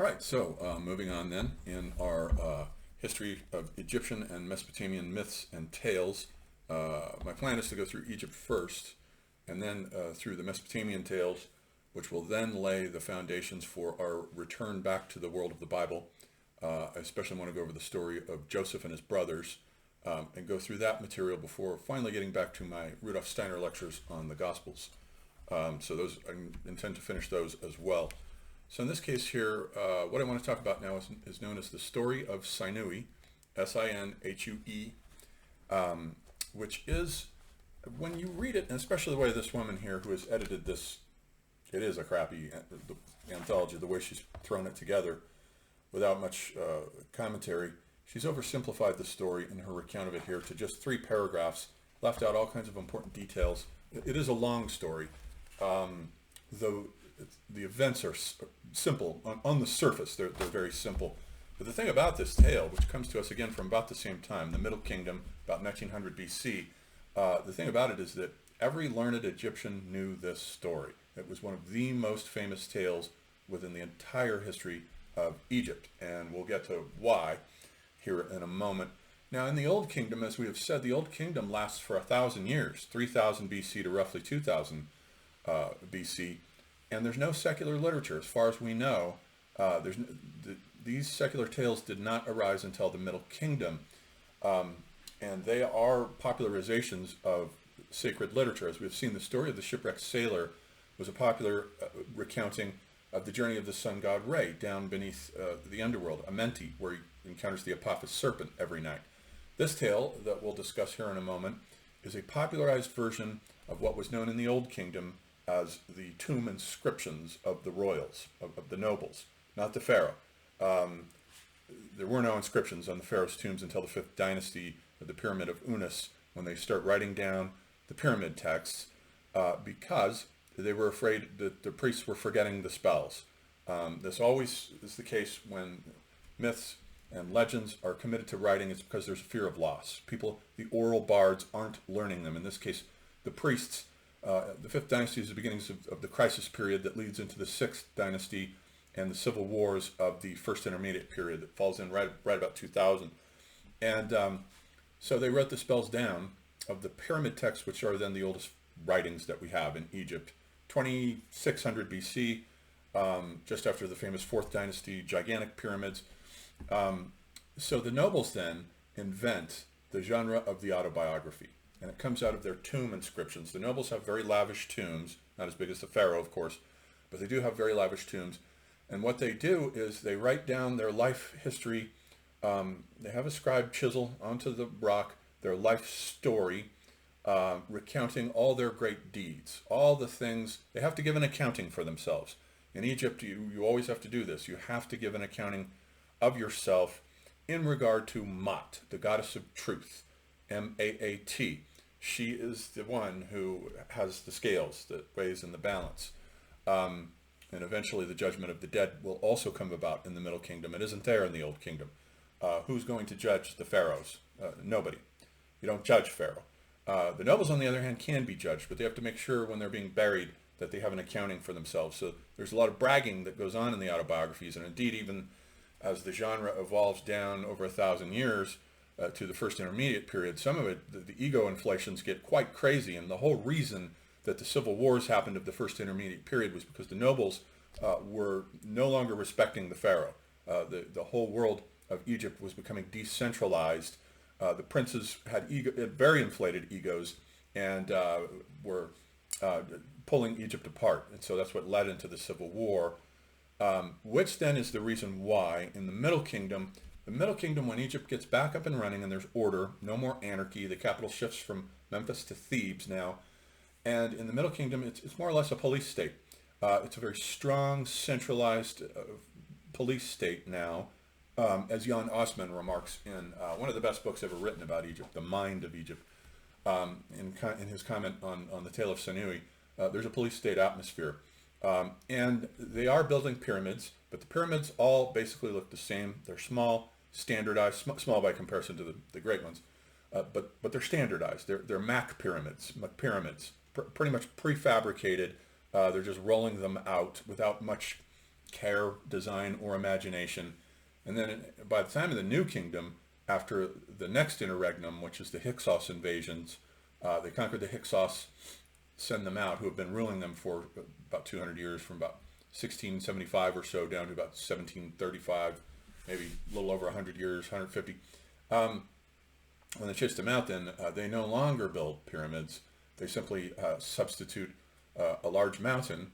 All right, so moving on then in our history of Egyptian and Mesopotamian myths and tales. My plan is to go through Egypt first and then through the Mesopotamian tales, which will then lay the foundations for our return back to the world of the Bible. I especially want to go over the story of Joseph and his brothers and go through that material before finally getting back to my Rudolf Steiner lectures on the Gospels. So those I intend to finish those as well. So in this case here, what I want to talk about now is known as the story of Sinuhe, S-I-N-H-U-E, which is, when you read it, and especially the way this woman here who has edited this, it is a crappy anthology, the way she's thrown it together without much commentary. She's oversimplified the story in her recount of it here to just 3 paragraphs, left out all kinds of important details. It is a long story, though the events are simple. On the surface, they're very simple. But the thing about this tale, which comes to us again from about the same time, the Middle Kingdom, about 1900 BC, the thing about it is that every learned Egyptian knew this story. It was one of the most famous tales within the entire history of Egypt, and we'll get to why here in a moment. Now, in the Old Kingdom, as we have said, the Old Kingdom lasts for 1,000 years, 3000 BC to roughly 2000 BC, and there's no secular literature. As far as we know, these secular tales did not arise until the Middle Kingdom, and they are popularizations of sacred literature. As we've seen, the story of the shipwrecked sailor was a popular recounting of the journey of the sun god Re down beneath the underworld, Amenti, where he encounters the Apophis serpent every night. This tale that we'll discuss here in a moment is a popularized version of what was known in the Old Kingdom as the tomb inscriptions of the royals, of the nobles, not the pharaoh. There were no inscriptions on the pharaoh's tombs until the 5th dynasty of the Pyramid of Unas, when they start writing down the pyramid texts, because they were afraid that the priests were forgetting the spells. This always is the case when myths and legends are committed to writing. It's because there's a fear of loss. People, the oral bards, aren't learning them. In this case, the priests. The 5th dynasty is the beginnings of the crisis period that leads into the 6th dynasty and the civil wars of the First Intermediate period that falls in right about 2000. And so they wrote the spells down of the pyramid texts, which are then the oldest writings that we have in Egypt. 2600 BC, just after the famous 4th dynasty, gigantic pyramids. So the nobles then invent the genre of the autobiography, and it comes out of their tomb inscriptions. The nobles have very lavish tombs, not as big as the pharaoh, of course, but they do have very lavish tombs. And what they do is they write down their life history. They have a scribe chisel onto the rock their life story, recounting all their great deeds, all the things. They have to give an accounting for themselves. In Egypt, you always have to do this. You have to give an accounting of yourself in regard to Maat, the goddess of truth, M-A-A-T. She is the one who has the scales that weighs in the balance. And eventually the judgment of the dead will also come about in the Middle Kingdom. It isn't there in the Old Kingdom. Who's going to judge the pharaohs? Nobody. You don't judge Pharaoh. The nobles, on the other hand, can be judged, but they have to make sure when they're being buried that they have an accounting for themselves. So there's a lot of bragging that goes on in the autobiographies, and indeed, even as the genre evolves down over 1,000 years to the First Intermediate period, some of it, the ego inflations get quite crazy, and the whole reason that the civil wars happened of the First Intermediate period was because the nobles were no longer respecting the pharaoh. The whole world of Egypt was becoming decentralized. The princes had very inflated egos and were pulling Egypt apart. And so that's what led into the civil war, which then is the reason why in the Middle Kingdom, when Egypt gets back up and running and there's order, no more anarchy, the capital shifts from Memphis to Thebes now. And in the Middle Kingdom, it's more or less a police state. It's a very strong, centralized police state now, as Jan Osman remarks in one of the best books ever written about Egypt, The Mind of Egypt. In his comment on the tale of Sinuhe, there's a police state atmosphere. And they are building pyramids, but the pyramids all basically look the same. They're small, standardized, small by comparison to the great ones, but they're standardized. They're Mac pyramids, pretty much prefabricated. They're just rolling them out without much care, design, or imagination. And then by the time of the New Kingdom, after the next interregnum, which is the Hyksos invasions, they conquered the Hyksos, send them out, who have been ruling them for about 200 years, from about 1675 or so down to about 1735, maybe a little over 100 years, 150. When they chased them out, then they no longer build pyramids. They simply substitute a large mountain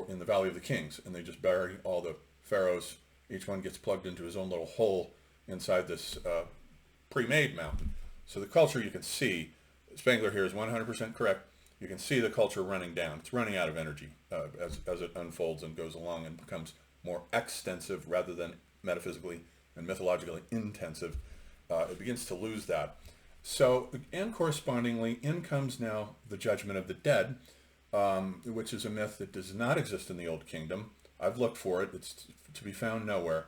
in the Valley of the Kings, and they just bury all the pharaohs. Each one gets plugged into his own little hole inside this pre-made mountain. So the culture, you can see, Spangler here is 100% correct. You can see the culture running down. It's running out of energy as it unfolds and goes along and becomes more extensive rather than metaphysically and mythologically intensive. It begins to lose that. So, and correspondingly, in comes now the Judgment of the Dead, which is a myth that does not exist in the Old Kingdom. I've looked for it. It's to be found nowhere.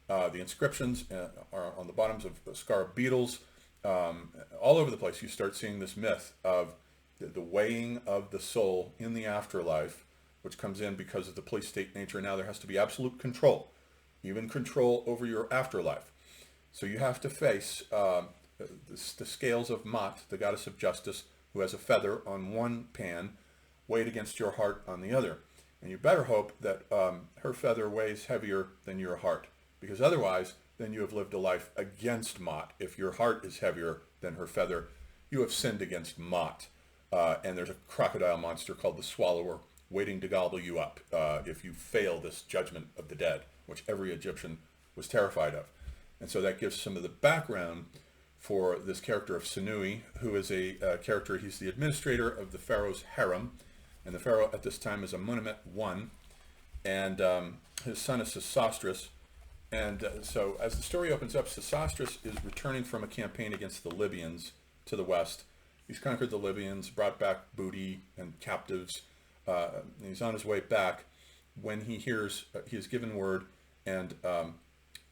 The inscriptions are on the bottoms of scarab beetles. All over the place you start seeing this myth of the weighing of the soul in the afterlife, which comes in because of the police state nature. Now there has to be absolute control, even control over your afterlife. So you have to face the scales of Mat, the goddess of justice, who has a feather on one pan, weighed against your heart on the other. And you better hope that her feather weighs heavier than your heart, because otherwise, then you have lived a life against Mat. If your heart is heavier than her feather, you have sinned against Mat. And there's a crocodile monster called the Swallower waiting to gobble you up if you fail this Judgment of the Dead, which every Egyptian was terrified of. And so that gives some of the background for this character of Sinuhe, who is a character, he's the administrator of the pharaoh's harem, and the pharaoh at this time is Amenemhet I, and his son is Sesostris. And so as the story opens up, Sesostris is returning from a campaign against the Libyans to the west. He's conquered the Libyans, brought back booty and captives. And he's on his way back when he hears, he is given word, and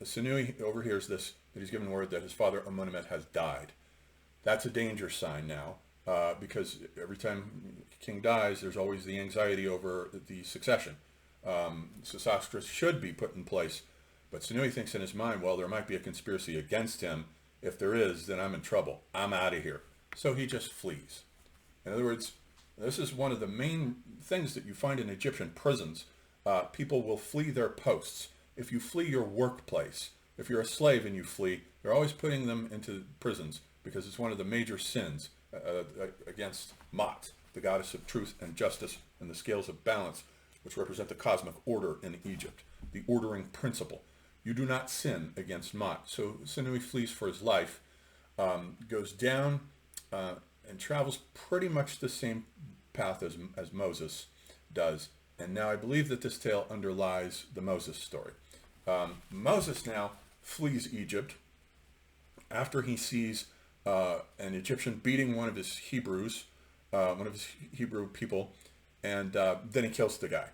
Sinuhe overhears this, that he's given word that his father Amenemhet has died. That's a danger sign now, because every time a king dies, there's always the anxiety over the succession. Sesostris should be put in place, but Sinuhe thinks in his mind, well, there might be a conspiracy against him. If there is, then I'm in trouble. I'm out of here. So he just flees. In other words, this is one of the main things that you find in Egyptian prisons. People will flee their posts. If you flee your workplace, if you're a slave and you flee, they're always putting them into prisons because it's one of the major sins against Mat, the goddess of truth and justice and the scales of balance, which represent the cosmic order in Egypt, the ordering principle. You do not sin against Mat. So Sinuhe flees for his life, goes down and travels pretty much the same path as Moses does. And now I believe that this tale underlies the Moses story. Moses now flees Egypt after he sees an Egyptian beating one of his Hebrews, one of his Hebrew people, and then he kills the guy.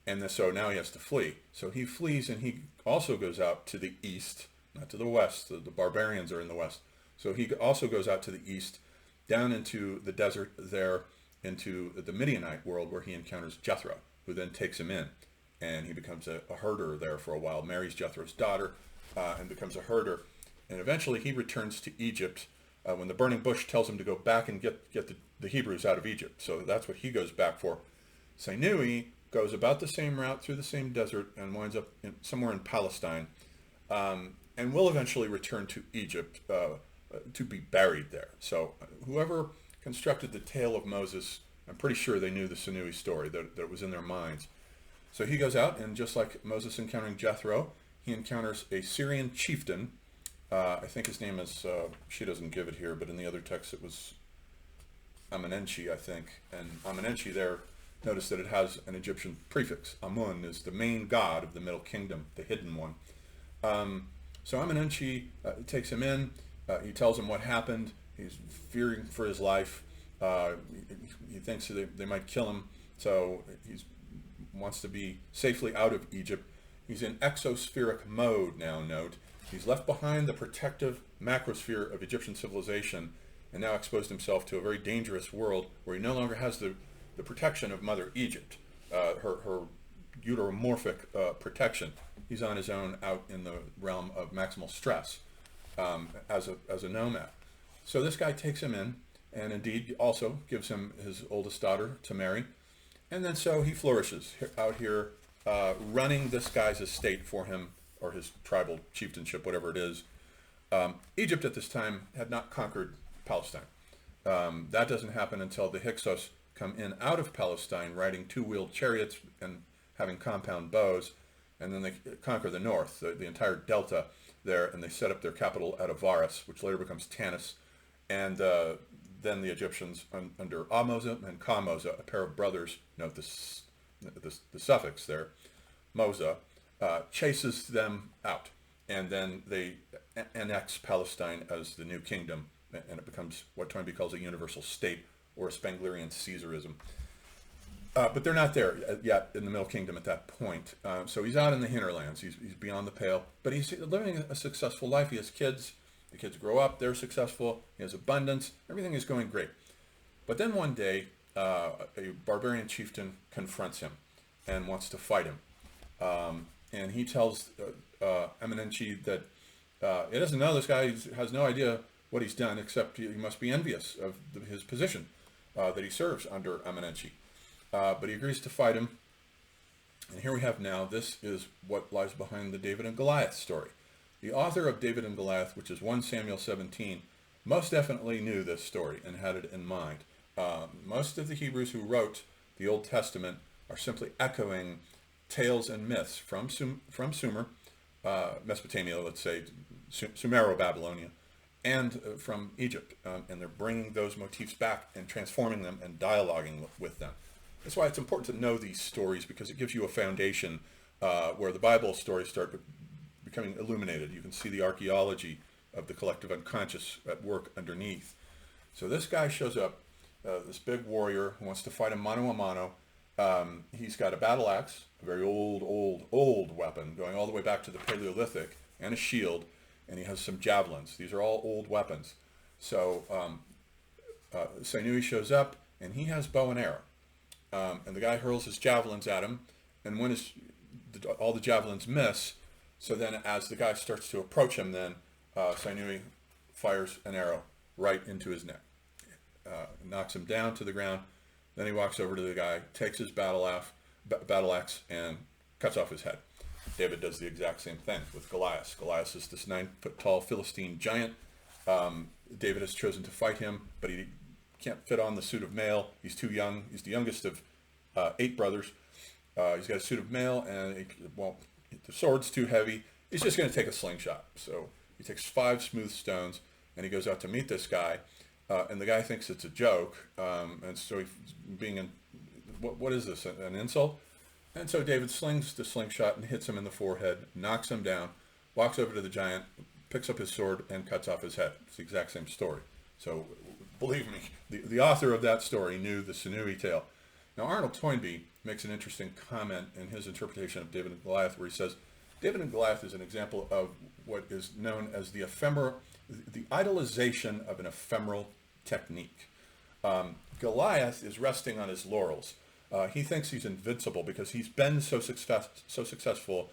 And so now he has to flee. So he flees, and he also goes out to the east, not to the west. The barbarians are in the west. So he also goes out to the east, down into the desert there, into the Midianite world, where he encounters Jethro, who then takes him in. And he becomes a herder there for a while, marries Jethro's daughter, and becomes a herder. And eventually he returns to Egypt when the burning bush tells him to go back and get the Hebrews out of Egypt. So that's what he goes back for. Sinuhe goes about the same route through the same desert and winds up somewhere in Palestine, and will eventually return to Egypt to be buried there. So whoever constructed the tale of Moses, I'm pretty sure they knew the Sinuhe story, that it was in their minds. So he goes out, and just like Moses encountering Jethro, he encounters a Syrian chieftain. I think his name is, she doesn't give it here, but in the other text it was Amenenchi, I think. And Amenenchi there, notice that it has an Egyptian prefix. Amun is the main god of the Middle Kingdom, the hidden one. So Amenenchi takes him in. He tells him what happened. He's fearing for his life. He thinks that they might kill him, so he wants to be safely out of Egypt. He's in exospheric mode now, note. He's left behind the protective macrosphere of Egyptian civilization and now exposed himself to a very dangerous world where he no longer has the protection of Mother Egypt. Her eudomorphic protection. He's on his own out in the realm of maximal stress as a nomad. So this guy takes him in, and indeed also gives him his oldest daughter to marry. And then so he flourishes out here, running this guy's estate for him, or his tribal chieftainship, whatever it is. Egypt at this time had not conquered Palestine. That doesn't happen until the Hyksos come in out of Palestine riding two-wheeled chariots and having compound bows, and then they conquer the north, the entire delta there, and they set up their capital at Avaris, which later becomes Tanis. And then the Egyptians, under Ahmoza and Ka-Moza, a pair of brothers, note the suffix there, Moza, chases them out. And then they annex Palestine as the new kingdom, and it becomes what Toynbee calls a universal state, or a Spenglerian Caesarism. But they're not there yet in the Middle Kingdom at that point. So he's out in the hinterlands. He's beyond the pale. But he's living a successful life. He has kids. The kids grow up. They're successful. He has abundance. Everything is going great. But then one day, a barbarian chieftain confronts him and wants to fight him. And he tells Eminenci that he doesn't know this guy. He has no idea what he's done, except he must be envious of his position that he serves under Eminenci. But he agrees to fight him. And here we have now, this is what lies behind the David and Goliath story. The author of David and Goliath, which is 1 Samuel 17, most definitely knew this story and had it in mind. Most of the Hebrews who wrote the Old Testament are simply echoing tales and myths from Sumer, Mesopotamia, let's say, Sumero-Babylonia, and from Egypt. And they're bringing those motifs back and transforming them and dialoguing with them. That's why it's important to know these stories, because it gives you a foundation where the Bible stories start becoming illuminated. You can see the archaeology of the collective unconscious at work underneath. So this guy shows up, this big warrior who wants to fight him mano a mano. He's got a battle axe, a very old weapon, going all the way back to the Paleolithic, and a shield, and he has some javelins. These are all old weapons. So Sinuhe shows up, and he has bow and arrow. And the guy hurls his javelins at him, and when all the javelins miss, so then as the guy starts to approach him, then Sinuhe fires an arrow right into his neck, knocks him down to the ground. Then he walks over to the guy, takes his battle axe, and cuts off his head. David does the exact same thing with Goliath. Goliath is this 9-foot-tall Philistine giant. David has chosen to fight him, but he can't fit on the suit of mail. He's too young. He's the youngest of 8 brothers. He's got a suit of mail, and the sword's too heavy. He's just going to take a slingshot. So he takes 5 smooth stones, and he goes out to meet this guy. And the guy thinks it's a joke, and so he's what is this, an insult? And so David slings the slingshot and hits him in the forehead, knocks him down, walks over to the giant, picks up his sword, and cuts off his head. It's the exact same story. So believe me, the author of that story knew the Sinuhe tale. Now Arnold Toynbee makes an interesting comment in his interpretation of David and Goliath, where he says, David and Goliath is an example of what is known as the idolization of an ephemeral technique. Goliath is resting on his laurels. He thinks he's invincible because he's been so successful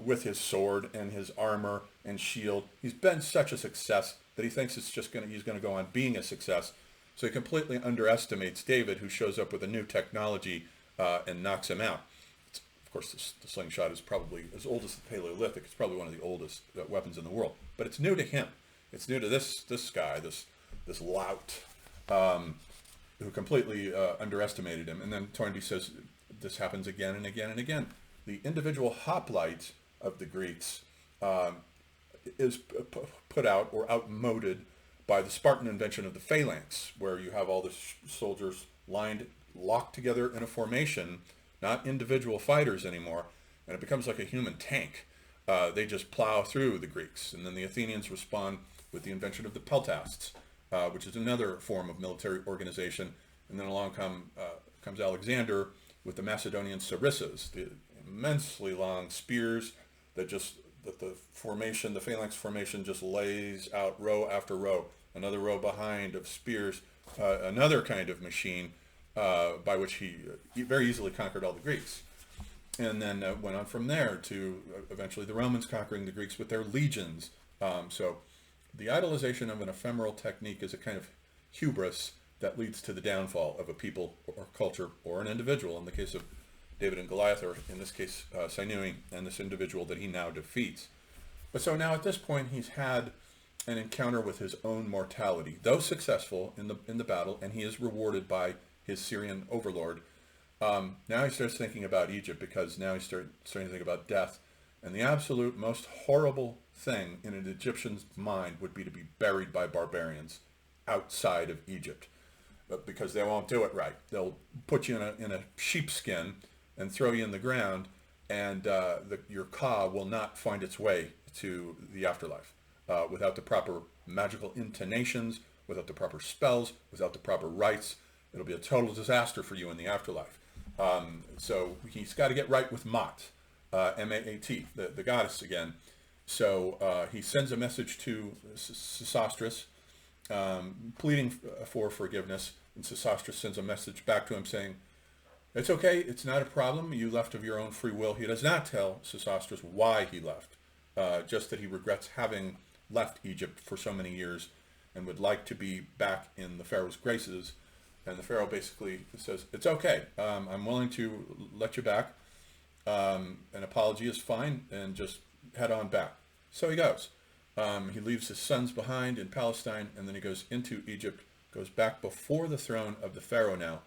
with his sword and his armor and shield. He's been such a success that he thinks he's going to go on being a success. So he completely underestimates David, who shows up with a new technology and knocks him out. Of course, the slingshot is probably as old as the Paleolithic. It's probably one of the oldest weapons in the world. But it's new to him. It's new to this guy, this lout, who completely underestimated him. And then Toynbee says this happens again and again and again. The individual hoplite of the Greeks is put out or outmoded by the Spartan invention of the Phalanx, where you have all the soldiers locked together in a formation, not individual fighters anymore, and it becomes like a human tank. They just plow through the Greeks. And then the Athenians respond with the invention of the peltasts, which is another form of military organization. And then along comes Alexander with the Macedonian sarissas, the immensely long spears that the phalanx formation just lays out row after row, another row behind of spears, another kind of machine by which he very easily conquered all the Greeks. and then went on from there to eventually the Romans conquering the Greeks with their legions. So the idolization of an ephemeral technique is a kind of hubris that leads to the downfall of a people or culture or an individual. In the case of David and Goliath, or in this case, Sinuhe and this individual that he now defeats. But so now at this point, he's had an encounter with his own mortality, though successful in the battle, and he is rewarded by his Syrian overlord. Now he starts thinking about Egypt, because now he's starting to think about death. And the absolute most horrible thing in an Egyptian's mind would be to be buried by barbarians outside of Egypt, because they won't do it right. They'll put you in a sheepskin and throw you in the ground, and your ka will not find its way to the afterlife without the proper magical intonations, without the proper spells, without the proper rites. It'll be a total disaster for you in the afterlife. So he's got to get right with Maat, M-A-A-T, the goddess again. So he sends a message to Sesostris, pleading for forgiveness, and Sesostris sends a message back to him saying, it's okay, it's not a problem, you left of your own free will. He does not tell Sesostris why he left, just that he regrets having left Egypt for so many years and would like to be back in the Pharaoh's graces. And the Pharaoh basically says, it's okay, I'm willing to let you back. An apology is fine, and just head on back. So he goes. He leaves his sons behind in Palestine, and then he goes into Egypt, goes back before the throne of the Pharaoh now.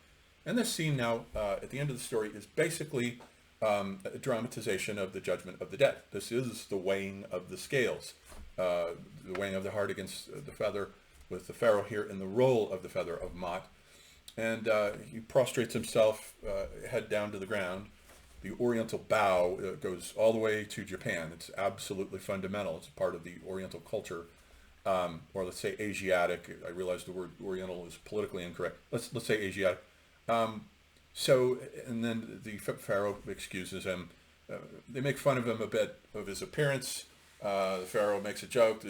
And this scene now, at the end of the story, is basically a dramatization of the judgment of the dead. This is the weighing of the scales, the weighing of the heart against the feather, with the Pharaoh here in the role of the feather of Maat. And he prostrates himself, head down to the ground. The Oriental Bow goes all the way to Japan. It's absolutely fundamental. It's part of the Oriental culture, or let's say Asiatic. I realize the word Oriental is politically incorrect. Let's say Asiatic. So, and then the Pharaoh excuses him. They make fun of him a bit of his appearance. The Pharaoh makes a joke.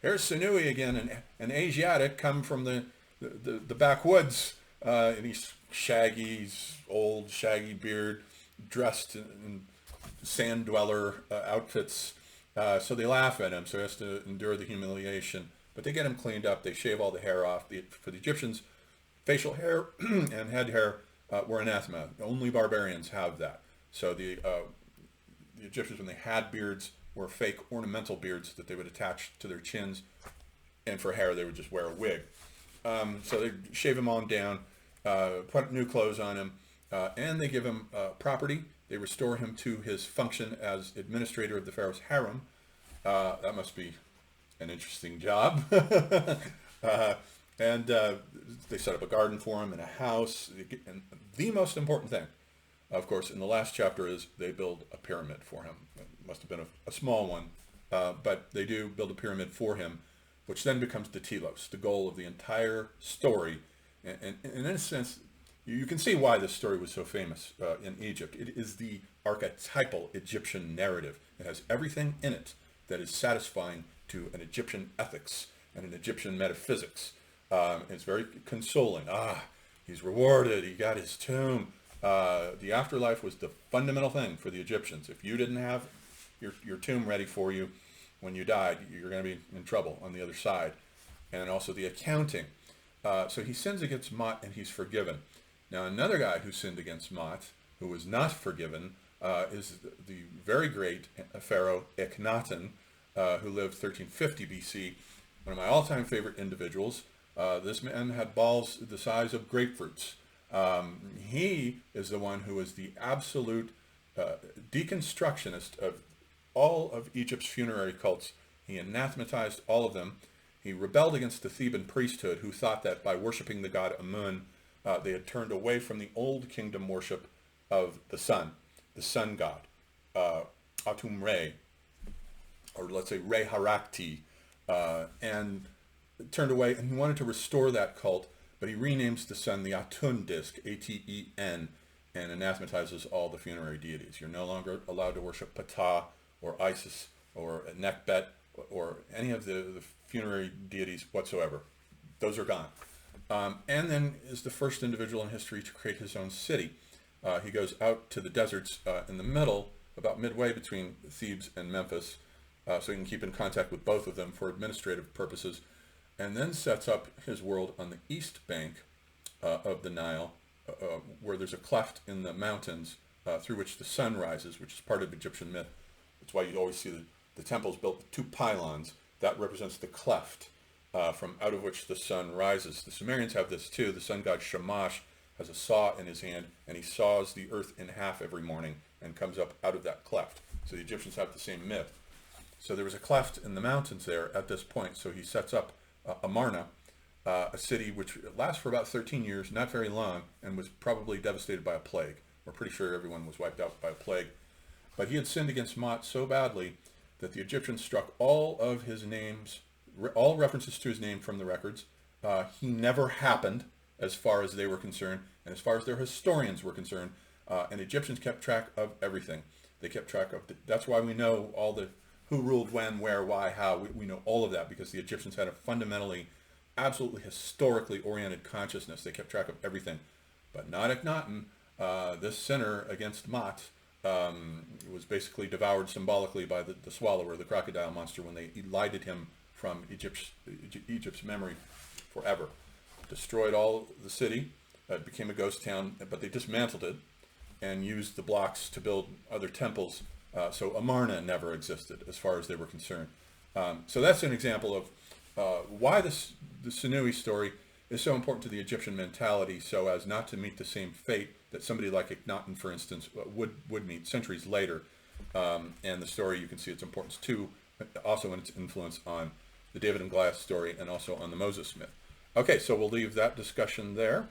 Here's Sinuhe again, an Asiatic come from the backwoods. And he's shaggy, he's old, shaggy beard, dressed in sand dweller outfits. So they laugh at him, so he has to endure the humiliation. But they get him cleaned up. They shave all the hair off. For the Egyptians, facial hair and head hair were anathema. Only barbarians have that. So the Egyptians, when they had beards, were fake ornamental beards that they would attach to their chins. And for hair, they would just wear a wig. So they shave him on down, put new clothes on him, and they give him property. They restore him to his function as administrator of the Pharaoh's harem. That must be an interesting job. And they set up a garden for him and a house. And the most important thing, of course, in the last chapter is they build a pyramid for him. It must have been a small one, but they do build a pyramid for him, which then becomes the telos, the goal of the entire story. And in a sense, you can see why this story was so famous in Egypt. It is the archetypal Egyptian narrative. It has everything in it that is satisfying to an Egyptian ethics and an Egyptian metaphysics. It's very consoling. He's rewarded. He got his tomb. The afterlife was the fundamental thing for the Egyptians. If you didn't have your tomb ready for you when you died, you're going to be in trouble on the other side. And also the accounting. So he sins against Maat, and he's forgiven. Now another guy who sinned against Maat, who was not forgiven, is the very great pharaoh Akhenaten, who lived 1350 BC. One of my all-time favorite individuals. This man had balls the size of grapefruits. He is the one who is the absolute deconstructionist of all of Egypt's funerary cults. He anathematized all of them. He rebelled against the Theban priesthood, who thought that by worshiping the god Amun, they had turned away from the old kingdom worship of the sun god, Atum Re, or let's say Re Harakti, and turned away, and he wanted to restore that cult, but he renames the sun the Atun disk, A-T-E-N, and anathematizes all the funerary deities. You're no longer allowed to worship Ptah or Isis or Nekbet or any of the funerary deities whatsoever. Those are gone. And then is the first individual in history to create his own city. he goes out to the deserts in the middle, about midway between Thebes and Memphis, so he can keep in contact with both of them for administrative purposes, and then sets up his world on the east bank of the Nile, where there's a cleft in the mountains through which the sun rises, which is part of Egyptian myth. That's why you always see the temples built with two pylons. That represents the cleft from out of which the sun rises. The Sumerians have this too. The sun god Shamash has a saw in his hand, and he saws the earth in half every morning and comes up out of that cleft. So the Egyptians have the same myth. So there was a cleft in the mountains there at this point, so he sets up Amarna, a city which lasts for about 13 years, not very long, and was probably devastated by a plague. We're pretty sure everyone was wiped out by a plague. But he had sinned against Mot so badly that the Egyptians struck all of his names, all references to his name from the records. He never happened, as far as they were concerned, and as far as their historians were concerned. And Egyptians kept track of everything. They kept track of, that's why we know all the who ruled when, where, why, how. We know all of that because the Egyptians had a fundamentally, absolutely historically oriented consciousness. They kept track of everything. But not Akhenaten, this sinner against Mot, was basically devoured symbolically by the swallower, the crocodile monster, when they elided him from Egypt's memory forever. Destroyed all the city. It became a ghost town, but they dismantled it and used the blocks to build other temples. So Amarna never existed as far as they were concerned. So that's an example of why the Sinuhe story is so important to the Egyptian mentality, so as not to meet the same fate that somebody like Akhenaten, for instance, would meet centuries later. And the story, you can see its importance too, also in its influence on the David and Goliath story and also on the Moses myth. Okay, so we'll leave that discussion there.